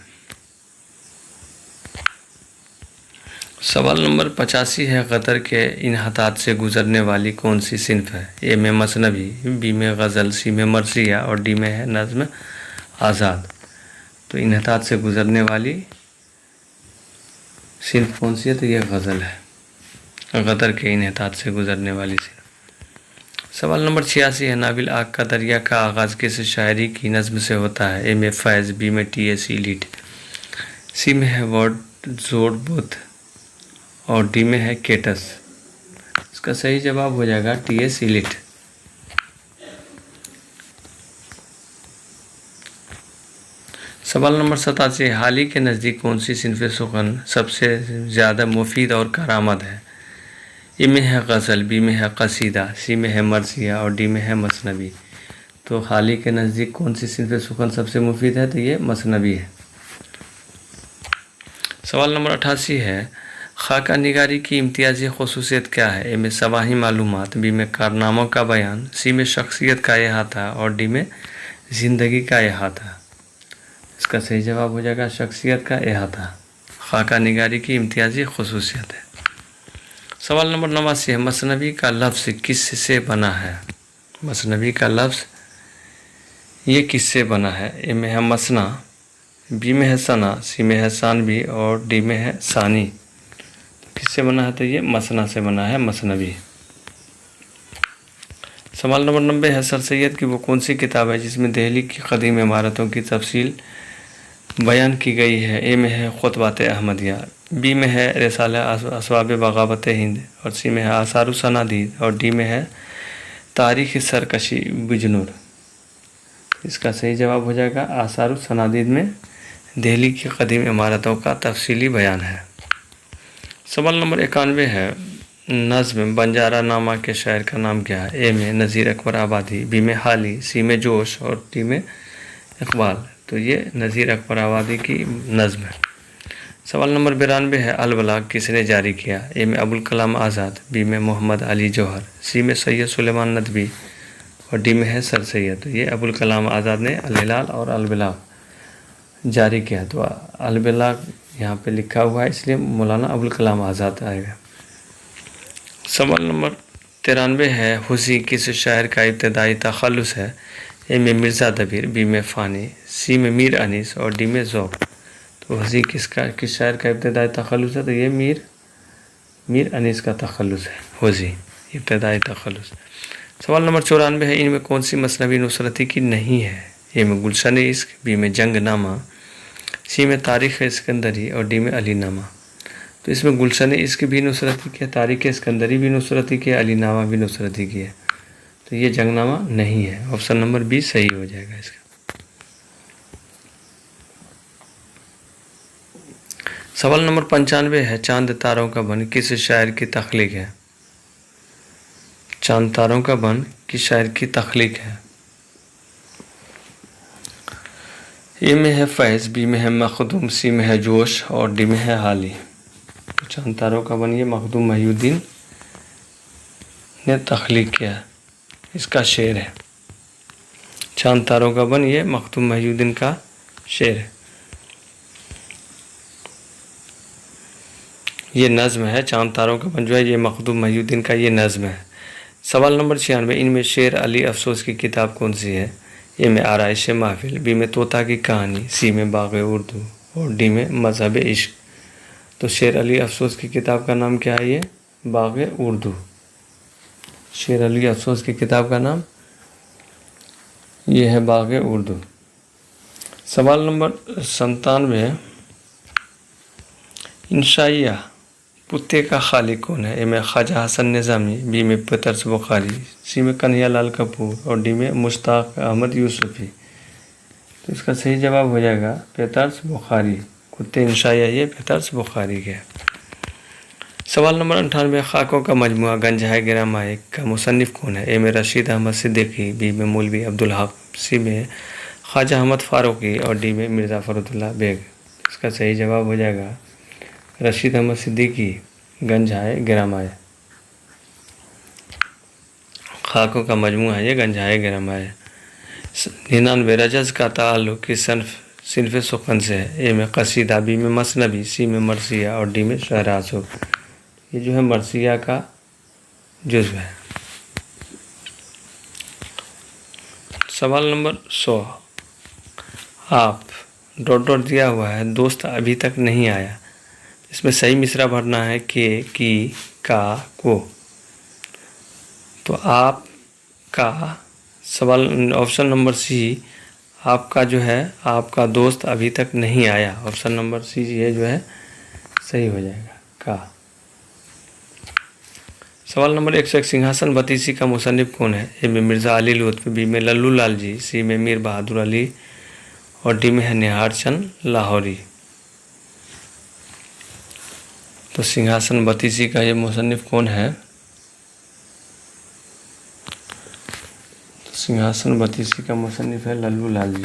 سوال نمبر 85 ہے، قطر کے انحطاط سے گزرنے والی کون سی صنف ہے؟ اے میں مثنوی، بی میں غزل، سی میں مرثیہ اور ڈی میں ہے نظم آزاد۔ تو انحطاط سے گزرنے والی صنف کون سی ہے؟ تو یہ غزل ہے، قطر کے انحطاط سے گزرنے والی صنف۔ سوال نمبر 86 ہے، ناول آگ کا دریا کا آغاز کس شاعری کی نظم سے ہوتا ہے؟ اے میں فیض، بی میں ٹی ایس ایلیٹ، سی میں ہے ورڈزورتھ بوتھ اور ڈی میں ہے کیٹس۔ اس کا صحیح جواب ہو جائے گا ٹی ایس ایلیٹ۔ سوال نمبر 87، حالی کے نزدیک کون سی صنف سخن سب سے زیادہ مفید اور کارآمد ہے؟ اے میں ہے غزل، بی میں ہے قصیدہ، سی میں ہے مرثیہ اور ڈی میں ہے مثنوی۔ تو حالی کے نزدیک کون سی صنف سخن سب سے مفید ہے؟ تو یہ مثنوی ہے۔ سوال نمبر 88 ہے، خاکہ نگاری کی امتیازی خصوصیت کیا ہے؟ اے میں سواہی معلومات، بی میں کارناموں کا بیان، سی میں شخصیت کا احاطہ اور ڈی میں زندگی کا احاطہ۔ اس کا صحیح جواب ہو جائے گا شخصیت کا احاطہ، خاکہ نگاری کی امتیازی خصوصیت ہے۔ سوال نمبر 89 ہے، مثنوی کا لفظ کس سے بنا ہے؟ مثنوی کا لفظ یہ کس سے بنا ہے؟ اے میں ہے مثنیٰ، بی میں ہے ثنا، سی میں ہے ثانوی اور ڈی میں ہے ثانی۔ کس سے بنا ہے؟ تو یہ مثنیٰ سے بنا ہے، مثنوی۔ سوال نمبر 90 ہے، سر سید کی وہ کون سی کتاب ہے جس میں دہلی کی قدیم عمارتوں کی تفصیل بیان کی گئی ہے؟ اے میں ہے خطبات احمدیہ، بی میں ہے رسالہ اسباب بغاوت ہند اور سی میں ہے آثار و صنادید اور ڈی میں ہے تاریخ سرکشی بجنور۔ اس کا صحیح جواب ہو جائے گا آثار و صنادید میں دہلی کی قدیم عمارتوں کا تفصیلی بیان ہے۔ سوال نمبر 91 ہے، نظم بنجارہ نامہ کے شاعر کا نام کیا ہے؟ اے میں نذیر اکبر آبادی، بی میں حالی، سی میں جوش اور ڈی میں اقبال۔ تو یہ نذیر اکبر آبادی کی نظم ہے۔ سوال نمبر 92 ہے، البلاغ کس نے جاری کیا؟ اے میں ابوالکلام آزاد، بی میں محمد علی جوہر، سی میں سید سلیمان ندوی اور ڈی میں ہے سر سید۔ تو یہ ابوالکلام آزاد نے الہلال اور البلاغ جاری کیا۔ تو البلاغ یہاں پہ لکھا ہوا ہے اس لیے مولانا ابوالکلام آزاد آئے گا۔ सवाल नंबर 93 है, हुसी किस शायर का इब्तदाई तखल्लुस है? ए में मिर्ज़ा दबीर, बी में फ़ानी, सी में मीर अनीस और डी में ज़ौक़। तो हुसी किस शायर का इब्तदाई तखल्लुस है? तो ये मीर अनीस का तखल्लुस है, हुसी इब्तदाई तखल्लुस। सवाल नंबर 94 है, इनमें कौन सी मसनवी नुसरती की नहीं है? ए में गुलशन इश्क, बी में जंगनामा, सी में तारीख़ इस्कंदरी और डी में अलीनामा। तो इसमें गुलशन इश्क भी नुसरती की है, तारीख़ इस्कंदरी भी नुसरती की है, अलीनामा भी नुसरती की है। तो ये जंगनामा नहीं है, ऑप्शन नंबर बी सही हो जाएगा इसका। सवाल नंबर 95 है, चांद तारों का बन किस शायर की तख्लीक है? चांद तारों का बन किस शायर की तख्लीक है? ए में है फैज़, बी में है मखदूम, सी में है जोश और डी में है हाली। तो चांद तारों का बन ये मखदूम महिउद्दीन ने तख्लीक किया, इसका शेर है। चांद तारों का बन ये मखदूम महिउद्दीन का शेर है। ये नज़्म है, चांद तारों का बन जो है ये मखदूम महिउद्दीन का ये नज़्म है। सवाल नंबर 96, इनमें शेर अली अफसोस की किताब कौन सी है? ए में आराइश महफिल, बी में तोता की कहानी, सी में बाग़ उर्दू और डी में मज़हब इश्क। तो शेर अली अफसोस की किताब का नाम क्या है? ये बाग़ उर्दू। शेर अली अफसोस की किताब का नाम ये है बाग़ उर्दू। सवाल नंबर 97, इंशाइया कुत्ते का खालिक कौन है? ए में ख्वाजा हसन निज़ामी, बी में पेतर्स बुखारी, सी में कन्हैया लाल कपूर और डी में मुश्ताक अहमद यूसुफ़ी। तो इसका सही जवाब हो जाएगा पेतर्स बुखारी। कुत्ते इंशाइया ये पेतर्स बुखारी के। सवाल नंबर 98, खाकों का मजमुआ गंज-ए गिरामाए का मुसन्निफ़ कौन है? ए में रशीद अहमद सिद्दीकी, बी में मौलवी अब्दुल हक, सी में ख्वाजा अहमद फ़ारूक़ी और डी में मिर्ज़ा फ़खरुद्दीन बेग। इसका सही जवाब हो जाएगा रशीद अहमद सिद्दीकी गंज-ए गिरामाए। खाकों का मजमुआ है ये गंज-ए गिरामाए। 99, रजज़ का ताल्लुक़ किस सिन्फ़ सुख़न से है? ए में क़सीदा, बी में मसनवी, सी में मरसिया और डी में शहरासुब। ये जो है मरसिया का जुज़्व है। सवाल नंबर 100, आप डॉट डॉट दिया हुआ है, दोस्त अभी तक नहीं आया। इसमें सही मिसरा भरना है के, की, का, को। तो आप का सवाल ऑप्शन नंबर सी, आपका जो है आपका दोस्त अभी तक नहीं आया, ऑप्शन नंबर सी ये जो है सही हो जाएगा का। सवाल नंबर 101, सिंहासन बतीसी का मुसन्निफ़ कौन है? ए में मिर्ज़ा अली लुत्फ़ी, बी में लल्लू लाल जी, सी में मीर बहादुर अली और डी में है निहार चंद लाहौरी। तो सिंहासन बतीसी का ये मुसन्निफ़ कौन है? तो सिंहासन बतीसी का मुसन्निफ़ है लल्लू लाल जी।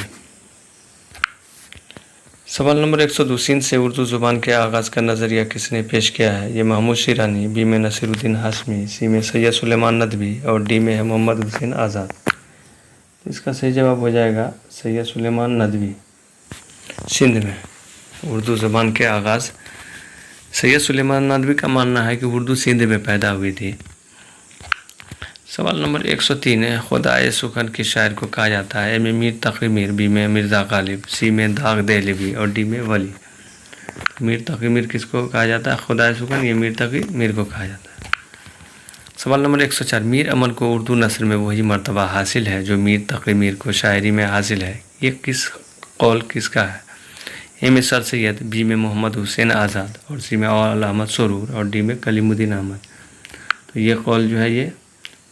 सवाल नंबर 102, सिंध से उर्दू ज़ुबान के आगाज़ का नज़रिया किसने पेश किया है? ये महमूद शिरानी, बी में नसीरुद्दीन हाशमी, सी में सैयद सुलेमान नदवी और डी में है मोहम्मद हुसैन आज़ाद। तो इसका सही जवाब हो जाएगा सैयद सुलेमान नदवी। सिंध में उर्दू ज़ुबान के आगाज़ सैयद सुलेमान नदवी का मानना है कि उर्दू सिंध में पैदा हुई थी। सवाल नंबर 103 है, खुदाए सुखन के शायर को कहा जाता है? ए में मीर तक़ी मीर, बी में मिर्ज़ा गालिब, सी में दाग देहलवी और डी में वली। मीर तक़ी मीर किसको कहा जाता है? खुदाए सुखन ये मीर तक़ी मीर को कहा जाता है। सवाल नंबर 104, मीर अमन को उर्दू नस्र में वही मर्तबा हासिल है जो मीर तक़ी मीर को शायरी में हासिल है। ये कौल किसका है? ए में सर सैयद, बी में मोहम्मद हुसैन आज़ाद और सी में अवाल अहमद सुरूर और डी में कलीमुद्दीन अहमद। तो ये कौल जो है ये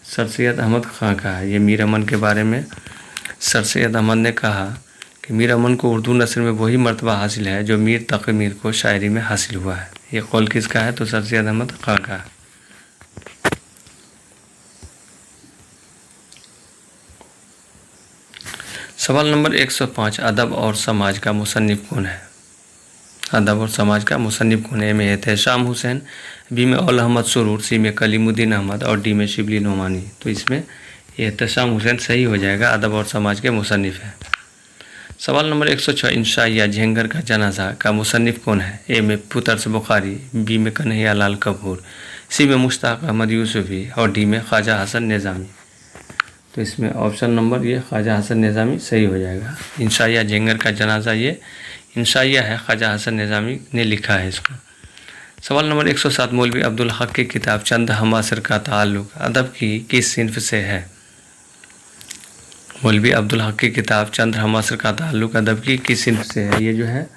सर सैयद अहमद ख़ां का है। ये मीर अमन के बारे में सर सैयद अहमद ने कहा कि मीर अमन को उर्दू नस्र में वही मर्तबा हासिल है जो मीर तक़ी मीर को शायरी में हासिल हुआ है। ये कौल किसका है? तो सर सैयद अहमद ख़ां का है। सवाल नंबर 105, अदब और समाज का मुसन्निफ़ कौन है? अदब और समाज का मुसन्निफ़ कौन है? ए में एहतशाम हुसैन, बी में अवाल अहमद सुरूर, सी में कलीमुद्दीन अहमद और डी में शिबली नोमानी। तो इसमें एहतशाम हुसैन सही हो जाएगा, अदब और समाज के मुसन्निफ़ है। सवाल नंबर 106, इंशाइया झेंगर का जनाजा का मुसन्निफ़ कौन है? ए में पेतर्स बुखारी, बी में कन्हैया लाल कपूर, सी में मुश्ताक अहमद यूसुफी और डी में ख्वाजा हसन निज़ामी। तो इसमें ऑप्शन नंबर ये ख्वाजा हसन निज़ामी सही हो जाएगा। इंशाइया जेंगर का जनाजा ये इंशाइया है, ख्वाजा हसन निज़ामी ने लिखा है इसको। सवाल नंबर 107 मौलवी अब्दुल हक की किताब चंद हमासर का ताल्लुक अदब की किस सिन्फ से है? मौलवी अब्दुल हक की किताब चंद हमासर का ताल्लुक अदब की किस सिन्फ से है? ये जो है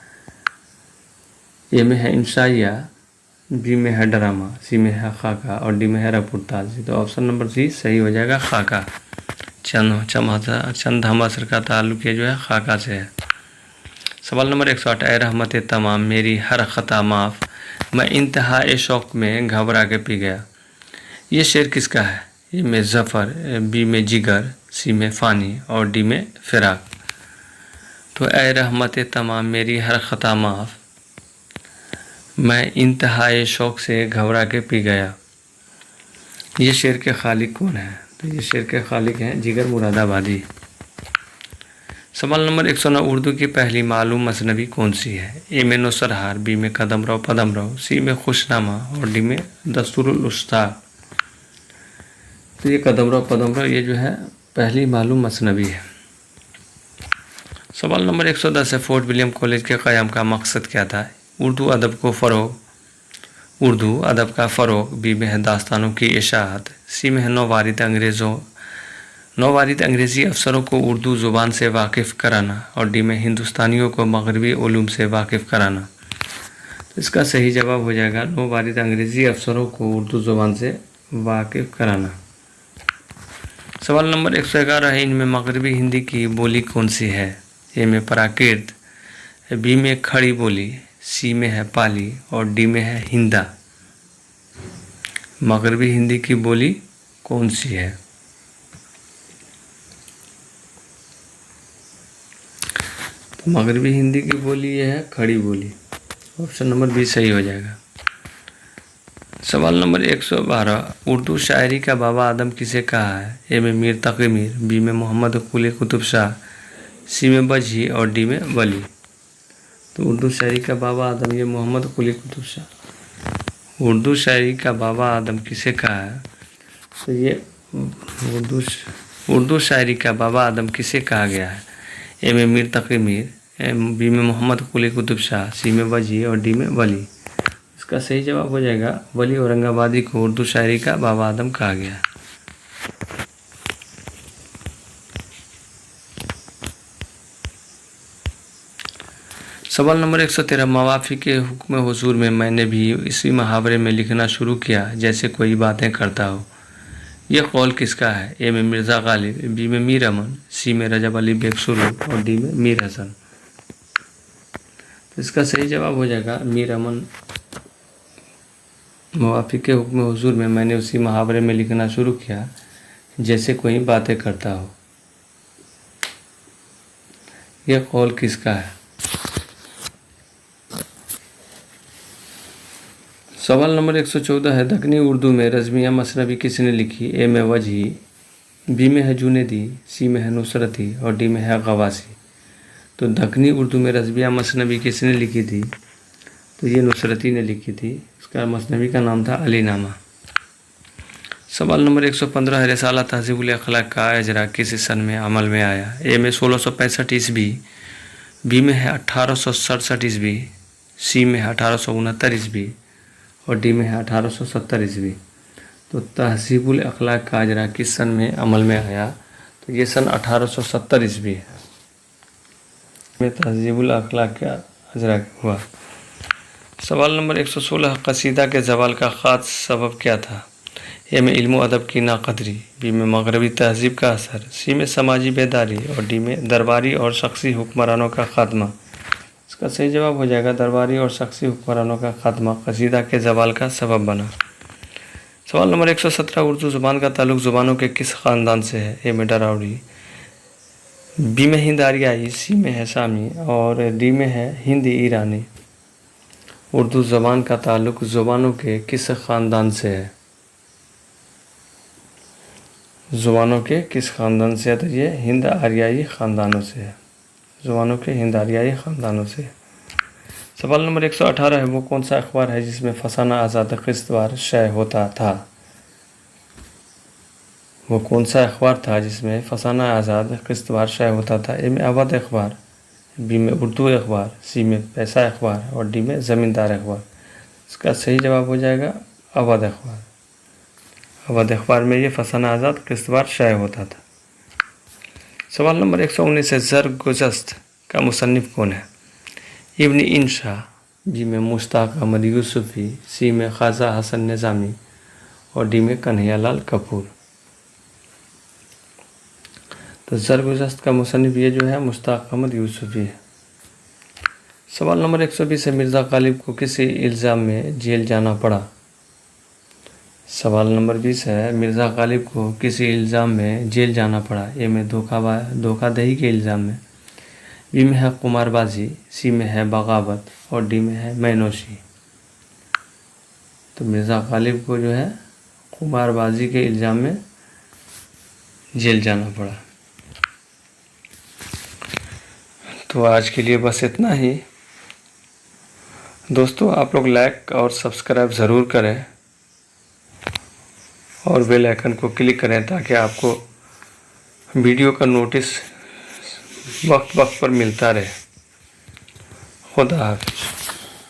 ए में है इंशाइया, बी में है ड्रामा, सी में है खाका और डी में है रिपोर्टाज। तो ऑप्शन नंबर सी सही हो जाएगा, खाका। चंद हमासर का ताल्लुक ये जो है खाका से है। सवाल नंबर 108 ए रहमत तमाम मेरी हर ख़ता माफ़ मैं इंतहा शौक़ में घबरा के पी गया। ये शेर किसका है? ए में ज़फ़र, बी में जिगर, सी में फ़ानी और डी में फ़िराक। तो ए रहमत तमाम मेरी हर ख़ता माफ़ मैं इंतहाए शौक़ से घबरा के पी गया, ये शेर के खालिक कौन है? तो ये शेर के खालिक हैं जिगर मुरादाबादी। सवाल नंबर 109 उर्दू की पहली मालूम मसनवी कौन सी है? ए में नुसरहार, बी में कदमरो पदमरो, सी में खुशनामा और डी में दस्तूरुल उस्ताद। तो ये कदमरो पदमरो ये जो है पहली मालूम मसनवी है। सवाल नंबर 110 है फोर्ट विलियम कॉलेज के क़याम का मकसद क्या था? उर्दू अदब को फ़रोग़, उर्दू अदब का फ़रोग़, बी में है दास्तानों की इशाअत, सी में है नौवारिद अंग्रेज़ी अफसरों को उर्दू ज़ुबान से वाकिफ़ कराना और डी में हिंदुस्तानियों को मगरबी उलूम से वाकिफ़ कराना। तो इसका सही जवाब हो जाएगा नौवारिद अंग्रेज़ी अफसरों को उर्दू ज़ुबान से वाकिफ़ कराना। सवाल नंबर 111 है इनमें मगरबी हिंदी की बोली कौन सी है? ए में प्राकृत, बी में खड़ी बोली, सी में है पाली और डी में है हिंदा। मगरबी हिंदी की बोली कौन सी है? तो मगरबी हिंदी की बोली ये है खड़ी बोली। ऑप्शन नंबर बी सही हो जाएगा। सवाल नंबर 112 उर्दू शायरी का बाबा आदम किसे कहा है? ए में मीर तक़ी मीर, बी में मोहम्मद कुली कुतुब शाह, सी में बजही और डी में वली। तो उर्दू शायरी का बाबा आदम ये मोहम्मद कुली कुतुब शाह। उर्दू शायरी का बाबा आदम किसे कहा है? तो ये उर्दू शायरी का बाबा आदम किसे कहा गया है? ए में मीर तक़ी मीर, बी में मोहम्मद कुली कुतुब शाह, सी में बजही और डी में वली। इसका सही जवाब हो जाएगा वली औरंगाबादी को उर्दू शायरी का बाबा आदम कहा गया है। सवाल नंबर 113 मवाफ़ी के हुक्म हुजूर में मैंने भी इसी मुहावरे में लिखना शुरू किया जैसे कोई बातें करता हो, यह कौल किसका है? ए में मिर्ज़ा गालिब, बी में मीर अमन, सी में रजब अली बेग सुरू और डी में मीर हसन। तो इसका सही जवाब हो जाएगा मीर अमन। मवाफ़ी के हुक्म हुजूर में मैंने उसी मुहावरे में लिखना शुरू किया जैसे कोई बातें करता हो, यह कौल किसका है? सवाल नंबर 114 है दक्कनी उर्दू में रज़मिया मसनवी किसने लिखी? ए में वजही, बी में है जुनेदी, सी में है नुसरती और डी में है गवासी। तो दक्कनी उर्दू में रज़मिया मसनवी किसने लिखी थी? तो ये नुसरती ने लिखी थी। इसका मसनवी का नाम था अलीनामा। सवाल नंबर 115 है रिसाला तहज़ीबुल अखलाक का इजरा किस सन में अमल में आया? ए में 1665 ईस्वी, बी में है 1867 ईस्वी, सी में है 1869 ईस्वी और डी में है 1870 ईस्वी। तो तहज़ीबुल अखलाक का इजरा किस सन में अमल में आया? तो ये सन 1870 ईस्वी है में तहज़ीबुल अखलाक का इजरा हुआ। सवाल नंबर 116 कसीदा के ज़वाल का ख़ास सबब क्या था? ए में इल्म अदब की नाक़दरी, बी में मगरबी तहज़ीब का असर, सी में समाजी बेदारी और डी में दरबारी और शख्सी हुक्मरानों का ख़ात्मा। इसका सही जवाब हो जाएगा दरबारी और शख्सी हुक्मरानों का ख़ात्मा कसीदा के ज़वाल का सबब बना। सवाल नंबर 117 उर्दू ज़ुबान का ताल्लुक़ ज़ुबानों के किस ख़ानदान से है? ए में डरावड़ी, बी में हिंद आरियाई, सी में है सामी और डी में है हिंदी ईरानी। उर्दू ज़बान का ताल्लुक़ ज़ुबानों के किस ख़ानदान से है? ज़ुबानों के किस ख़ानदान से है? तो ये हिंद आरियाई ख़ानदानों से है। ज़ुबानों के हिंद आरियाई ख़ानदानों से। सवाल नंबर 118 है, वो कौन सा अखबार है जिसमें फसाना आज़ाद किश्तवाड़ शाये होता था? वो कौन सा अखबार था जिसमें फसाना आज़ाद किश्तवाड़ शाये होता था? ए में अवध अखबार, बी में उर्दू अखबार, सी में पैसा अखबार और डी में ज़मींदार अखबार। इसका सही जवाब हो जाएगा अवध अखबार। अवध अखबार में ये फसाना आज़ाद किश्तवाड़ शाये होता था। सवाल नंबर 119 है, ज़रगुज़श्त का मुसन्निफ़ कौन है? इब्न इंशा, बी में मुश्ताक अहमद यूसुफ़ी, सी में ख्वाजा हसन निज़ामी और डी में कन्हैयालाल कपूर। तो ज़रगुज़श्त का मुसन्निफ़ ये जो है मुश्ताक अहमद यूसुफ़ी है। सवाल नंबर 120 है, मिर्ज़ा गालिब को किस इल्ज़ाम में जेल जाना पड़ा? सवाल नंबर 20 है, मिर्ज़ा गालिब को किस इल्ज़ाम में जेल जाना पड़ा? ए में धोखाधड़ी के इल्ज़ाम में, बी में है कुमारबाजी, सी में है बगावत और डी में है मैनोशी। तो मिर्ज़ा गालिब को जो है कुमारबाजी के इल्ज़ाम में जेल जाना पड़ा। तो आज के लिए बस इतना ही दोस्तों। आप लोग लाइक और सब्सक्राइब ज़रूर करें और बेल आइकन को क्लिक करें ताकि आपको वीडियो का नोटिस वक्त वक्त पर मिलता रहे। खुदा हाफिज़।